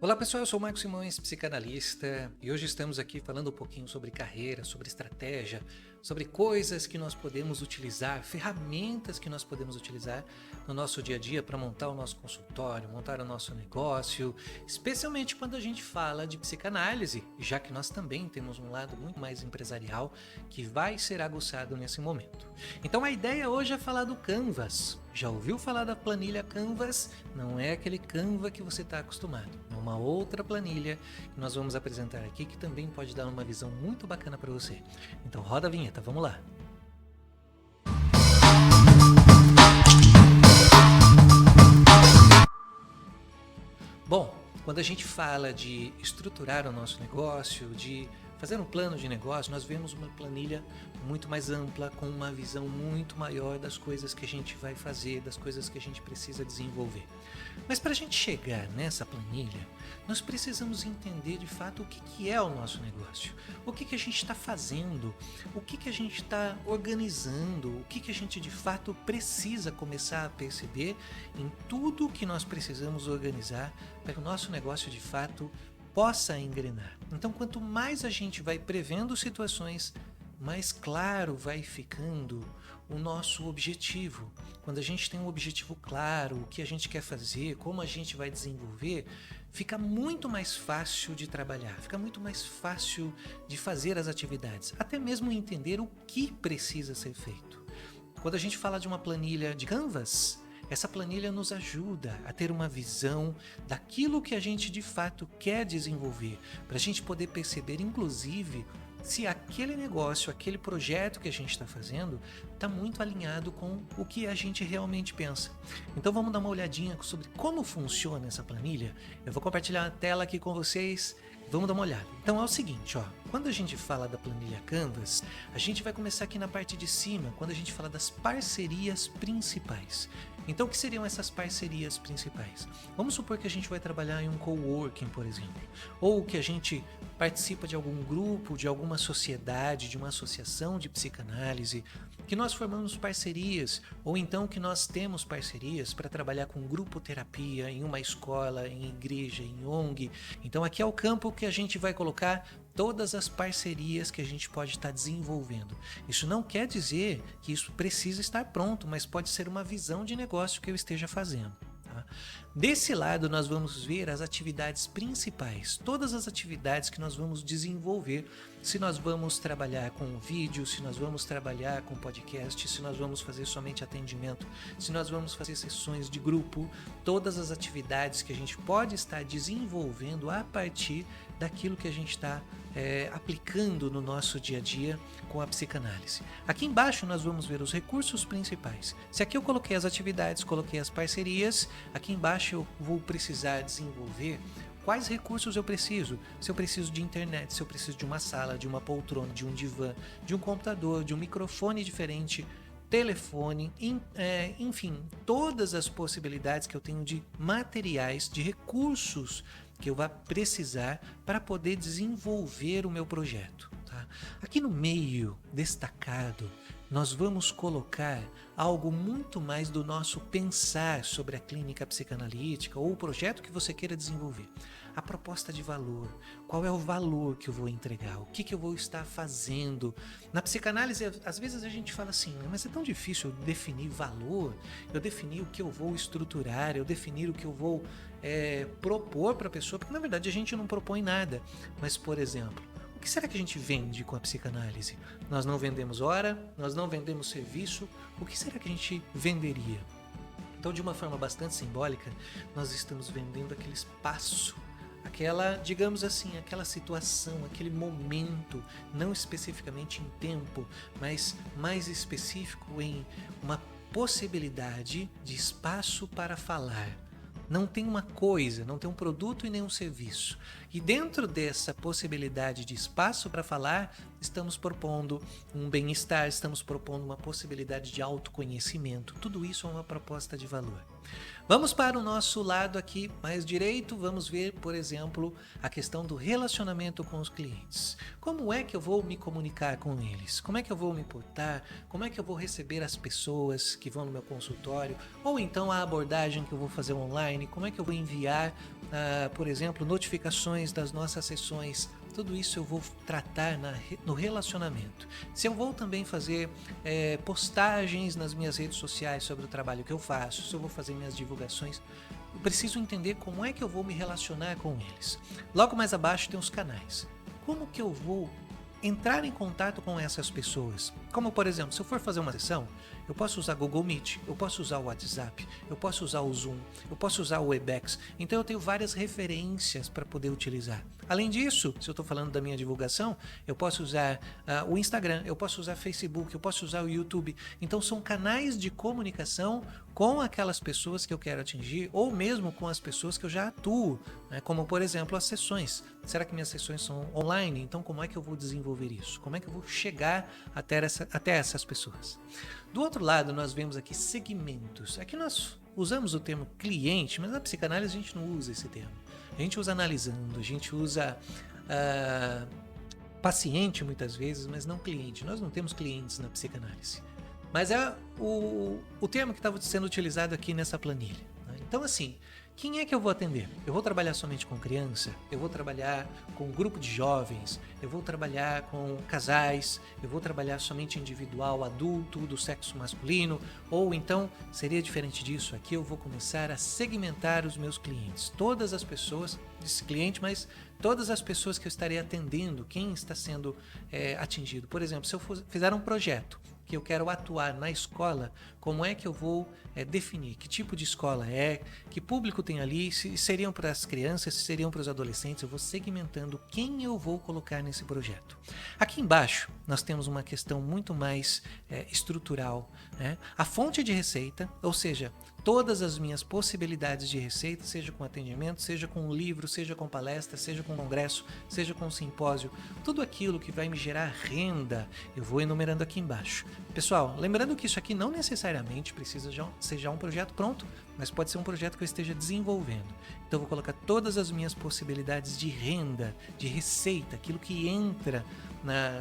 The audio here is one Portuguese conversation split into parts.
Olá pessoal, eu sou o Marcos Simões, psicanalista, e hoje estamos aqui falando um pouquinho sobre carreira, sobre estratégia, sobre coisas que nós podemos utilizar, ferramentas que nós podemos utilizar no nosso dia a dia para montar o nosso consultório, montar o nosso negócio, especialmente quando a gente fala de psicanálise, já que nós também temos um lado muito mais empresarial que vai ser aguçado nesse momento. Então a ideia hoje é falar do Canvas. Já ouviu falar da planilha Canvas? Não é aquele Canva que você está acostumado. É uma outra planilha que nós vamos apresentar aqui que também pode dar uma visão muito bacana para você. Então roda a vinheta, vamos lá. Bom, quando a gente fala de estruturar o nosso negócio, de fazer um plano de negócio, nós vemos uma planilha muito mais ampla, com uma visão muito maior das coisas que a gente vai fazer, das coisas que a gente precisa desenvolver. Mas para a gente chegar nessa planilha, nós precisamos entender de fato o que é o nosso negócio, o que a gente está fazendo, o que a gente está organizando, o que a gente de fato precisa começar a perceber em tudo que nós precisamos organizar para que o nosso negócio de fato possa engrenar. Então, quanto mais a gente vai prevendo situações, mais claro vai ficando o nosso objetivo. Quando a gente tem um objetivo claro, o que a gente quer fazer, como a gente vai desenvolver, fica muito mais fácil de trabalhar, fica muito mais fácil de fazer as atividades, até mesmo entender o que precisa ser feito. Quando a gente fala de uma planilha de Canvas, essa planilha nos ajuda a ter uma visão daquilo que a gente de fato quer desenvolver, para a gente poder perceber, inclusive, se aquele negócio, aquele projeto que a gente está fazendo está muito alinhado com o que a gente realmente pensa. Então vamos dar uma olhadinha sobre como funciona essa planilha. Eu vou compartilhar a tela aqui com vocês. Vamos dar uma olhada. Então é o seguinte, quando a gente fala da planilha Canvas, a gente vai começar aqui na parte de cima, quando a gente fala das parcerias principais. Então o que seriam essas parcerias principais? Vamos supor que a gente vai trabalhar em um coworking, por exemplo, ou que a gente participa de algum grupo, de alguma sociedade, de uma associação de psicanálise, que nós formamos parcerias, ou então que nós temos parcerias para trabalhar com grupo terapia em uma escola, em igreja, em ONG. Então aqui é o campo que a gente vai colocar todas as parcerias que a gente pode estar desenvolvendo. Isso não quer dizer que isso precisa estar pronto, mas pode ser uma visão de negócio que eu esteja fazendo. Desse lado nós vamos ver as atividades principais, todas as atividades que nós vamos desenvolver, se nós vamos trabalhar com vídeo, se nós vamos trabalhar com podcast, se nós vamos fazer somente atendimento, se nós vamos fazer sessões de grupo, todas as atividades que a gente pode estar desenvolvendo a partir daquilo que a gente está aplicando no nosso dia a dia com a psicanálise. Aqui embaixo nós vamos ver os recursos principais. Se aqui eu coloquei as atividades, coloquei as parcerias, aqui embaixo eu vou precisar desenvolver quais recursos eu preciso. Se eu preciso de internet, se eu preciso de uma sala, de uma poltrona, de um divã, de um computador, de um microfone diferente, telefone, enfim, todas as possibilidades que eu tenho de materiais, de recursos que eu vá precisar para poder desenvolver o meu projeto. Tá? Aqui no meio, destacado, nós vamos colocar algo muito mais do nosso pensar sobre a clínica psicanalítica ou o projeto que você queira desenvolver. A proposta de valor, qual é o valor que eu vou entregar, o que eu vou estar fazendo. Na psicanálise, às vezes a gente fala assim, mas é tão difícil eu definir valor, eu definir o que eu vou estruturar, eu definir o que eu vou propor para a pessoa, porque na verdade a gente não propõe nada. Mas, por exemplo, o que será que a gente vende com a psicanálise? Nós não vendemos hora, nós não vendemos serviço, o que será que a gente venderia? Então, de uma forma bastante simbólica, nós estamos vendendo aquele espaço, aquela, digamos assim, aquela situação, aquele momento, não especificamente em tempo, mas mais específico em uma possibilidade de espaço para falar. Não tem uma coisa, não tem um produto e nem um serviço. E dentro dessa possibilidade de espaço para falar, estamos propondo um bem-estar, estamos propondo uma possibilidade de autoconhecimento. Tudo isso é uma proposta de valor. Vamos para o nosso lado aqui mais direito, vamos ver, por exemplo, a questão do relacionamento com os clientes. Como é que eu vou me comunicar com eles? Como é que eu vou me portar? Como é que eu vou receber as pessoas que vão no meu consultório? Ou então a abordagem que eu vou fazer online? Como é que eu vou enviar, por exemplo, notificações das nossas sessões? Tudo isso eu vou tratar no relacionamento. Se eu vou também fazer postagens nas minhas redes sociais sobre o trabalho que eu faço, se eu vou fazer minhas divulgações, eu preciso entender como é que eu vou me relacionar com eles. Logo mais abaixo tem os canais. Como que eu vou entrar em contato com essas pessoas? Como, por exemplo, se eu for fazer uma sessão, eu posso usar Google Meet, eu posso usar o WhatsApp, eu posso usar o Zoom, eu posso usar o Webex. Então eu tenho várias referências para poder utilizar. Além disso, se eu estou falando da minha divulgação, eu posso usar o Instagram, eu posso usar Facebook, eu posso usar o YouTube. Então são canais de comunicação com aquelas pessoas que eu quero atingir ou mesmo com as pessoas que eu já atuo, né? Como, por exemplo, as sessões. Será que minhas sessões são online? Então como é que eu vou desenvolver isso? Como é que eu vou chegar até essas pessoas? Do outro lado, nós vemos aqui segmentos. Aqui nós usamos o termo cliente, mas na psicanálise a gente não usa esse termo. A gente usa analisando, a gente usa paciente muitas vezes, mas não cliente. Nós não temos clientes na psicanálise. Mas é o termo que estava sendo utilizado aqui nessa planilha, né? Então, assim, quem é que eu vou atender? Eu vou trabalhar somente com criança? Eu vou trabalhar com um grupo de jovens? Eu vou trabalhar com casais? Eu vou trabalhar somente individual, adulto, do sexo masculino? Ou então, seria diferente disso? Aqui eu vou começar a segmentar os meus clientes. Todas as pessoas, desse cliente, mas todas as pessoas que eu estarei atendendo, quem está sendo atingido. Por exemplo, se eu fizer um projeto que eu quero atuar na escola, como é que eu vou definir que tipo de escola é, que público tem ali, se seriam para as crianças, se seriam para os adolescentes, eu vou segmentando quem eu vou colocar nesse projeto. Aqui embaixo nós temos uma questão muito mais estrutural, né? A fonte de receita, ou seja, todas as minhas possibilidades de receita, seja com atendimento, seja com um livro, seja com palestra, seja com congresso, seja com simpósio, tudo aquilo que vai me gerar renda, eu vou enumerando aqui embaixo. Pessoal, lembrando que isso aqui não necessariamente precisa ser já um projeto pronto, mas pode ser um projeto que eu esteja desenvolvendo. Então eu vou colocar todas as minhas possibilidades de renda, de receita, aquilo que entra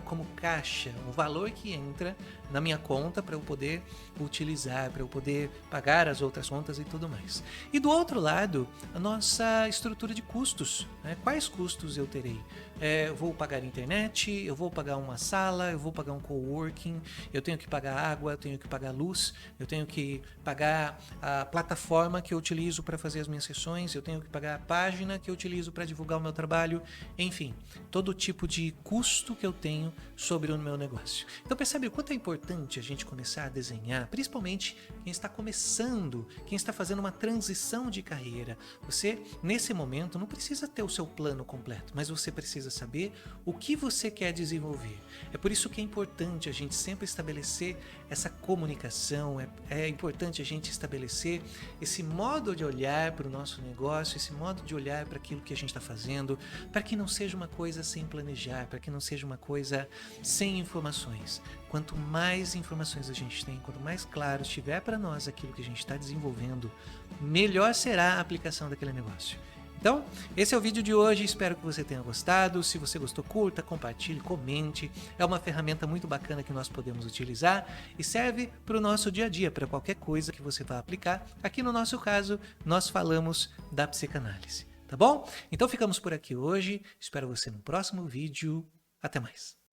como caixa, o valor que entra na minha conta para eu poder utilizar, para eu poder pagar as outras contas e tudo mais. E do outro lado, a nossa estrutura de custos, né? Quais custos eu terei? Eu vou pagar internet, eu vou pagar uma sala, eu vou pagar um coworking, eu tenho que pagar água, eu tenho que pagar luz, eu tenho que pagar a plataforma que eu utilizo para fazer as minhas sessões, eu tenho que pagar a página que eu utilizo para divulgar o meu trabalho, enfim, todo tipo de custo que eu tenho sobre o meu negócio. Então percebe o quanto é importante a gente começar a desenhar, principalmente quem está começando, quem está fazendo uma transição de carreira. Você, nesse momento, não precisa ter o seu plano completo, mas você precisa saber o que você quer desenvolver. É por isso que é importante a gente sempre estabelecer essa comunicação, é importante a gente estabelecer esse modo de olhar para o nosso negócio, esse modo de olhar para aquilo que a gente está fazendo, para que não seja uma coisa sem planejar, para que não seja uma coisa sem informações. Quanto mais informações a gente tem, quanto mais claro estiver para nós aquilo que a gente está desenvolvendo, melhor será a aplicação daquele negócio. Então, esse é o vídeo de hoje, espero que você tenha gostado. Se você gostou, curta, compartilhe, comente. É uma ferramenta muito bacana que nós podemos utilizar e serve para o nosso dia a dia, para qualquer coisa que você vá aplicar. Aqui no nosso caso, nós falamos da psicanálise, tá bom? Então ficamos por aqui hoje, espero você no próximo vídeo. Até mais!